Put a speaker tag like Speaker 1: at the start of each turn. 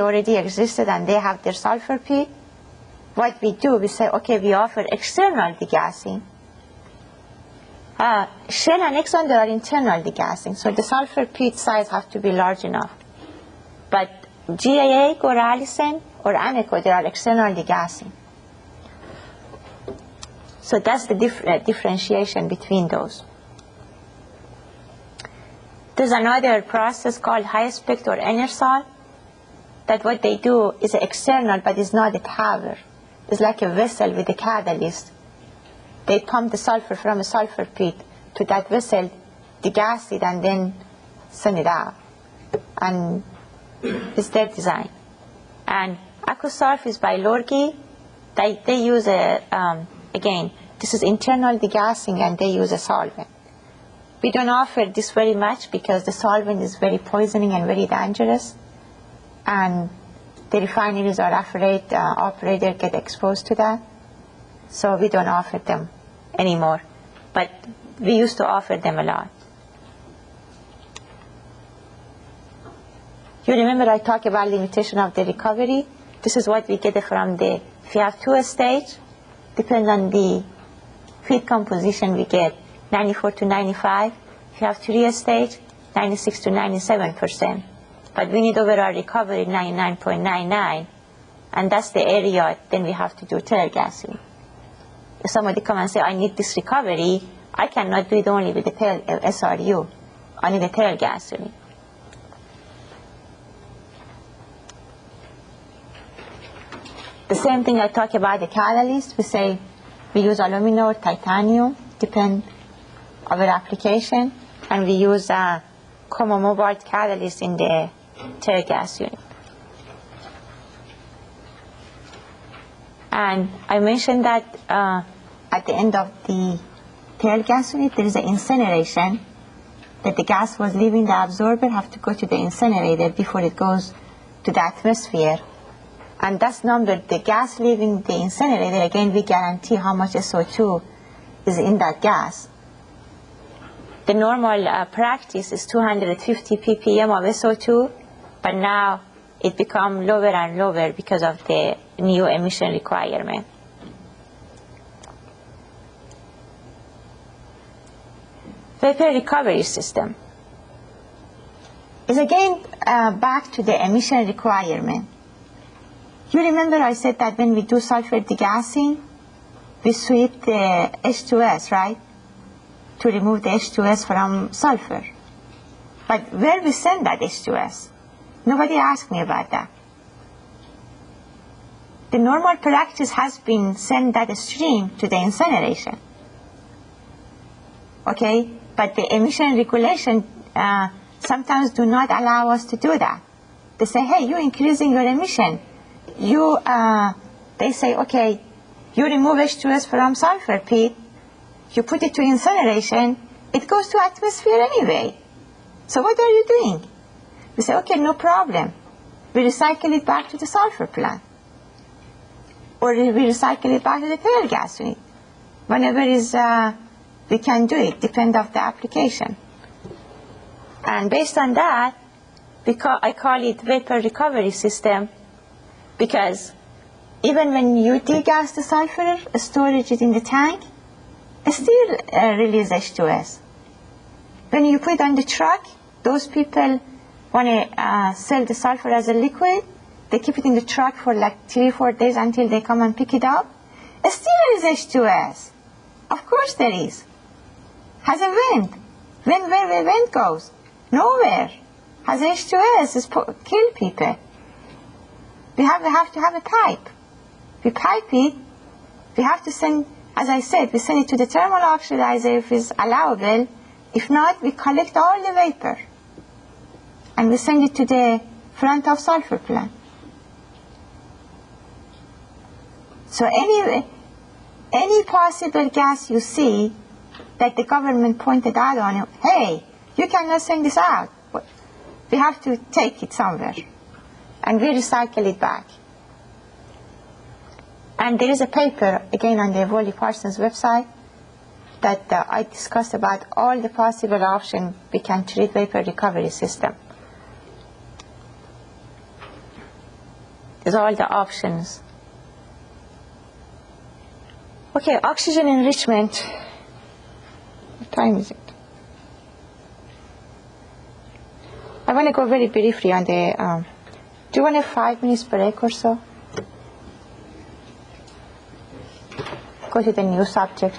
Speaker 1: already existed and they have their sulfur peak, what we do, we say, okay, we offer external degassing. Shell and Exxon, they are internal degassing, so the sulfur peak size have to be large enough. But GAA, Allison, or Amoco, they are external degassing. So that's the differentiation between those. There's another process called HYSPECT or NERSAL, that what they do is external, but it's not a tower. It's like a vessel with a catalyst. They pump the sulfur from a sulfur pit to that vessel, degas it, and then send it out. And it's their design. And AquaSulf is by Lorgy. They use again, this is internal degassing, and they use a solvent. We don't offer this very much because the solvent is very poisoning and very dangerous. And the refineries are afraid operators get exposed to that. So we don't offer them anymore. But we used to offer them a lot. You remember I talked about limitation of the recovery? This is what we get from the, if you have 2-stage, depending on the feed composition, we get 94 to 95. If you have 3-stage, 96 to 97%. But we need overall recovery 99.99, and that's the area then we have to do tail gassing. If somebody come and say, I need this recovery, I cannot do it only with the tail SRU. I need a tail gasoline. The same thing I talk about the catalyst. We say we use aluminum or titanium, depend on our application, and we use a common mobile catalyst in the tail gas unit. And I mentioned that at the end of the tail gas unit, there is an incineration, that the gas was leaving the absorber have to go to the incinerator before it goes to the atmosphere. And that's numbered, the gas leaving the incinerator, again, we guarantee how much SO2 is in that gas. The normal practice is 250 ppm of SO2, but now it becomes lower and lower because of the new emission requirement. Vapor recovery system is again back to the emission requirement. You remember I said that when we do sulfur degassing, we sweep the H2S, right? To remove the H2S from sulfur. But where we send that H2S? Nobody asked me about that. The normal practice has been send that stream to the incineration. Okay? But the emission regulation sometimes do not allow us to do that. They say, hey, you're increasing your emission. They say, okay, you remove H2S from sulfur pit, you put it to incineration, it goes to atmosphere anyway. So what are you doing? We say, okay, no problem. We recycle it back to the sulfur plant. Or we recycle it back to the tail gas unit. Whenever is we can do it, depend on the application. And based on that, I call it vapor recovery system, because even when you degas the sulfur, storage it in the tank, it still release H2S. When you put it on the truck, those people want to sell the sulfur as a liquid, they keep it in the truck for like 3-4 days until they come and pick it up. It still is H2S. Of course there is. Has a vent. Where the vent goes? Nowhere. Has H2S. It's kill people. We have to have a pipe. We pipe it. We have to send, as I said, we send it to the thermal oxidizer if it's allowable. If not, we collect all the vapor. And we send it to the front of sulfur plant. So any possible gas you see that the government pointed out on, hey, you cannot send this out. We have to take it somewhere. And we recycle it back. And there is a paper, again, on the Wally Parsons website that I discussed about all the possible options we can treat vapor recovery system. These are all the options. Okay, oxygen enrichment. What time is it? I want to go very briefly on the, do you want a 5 minutes break or so? Go to the new subject.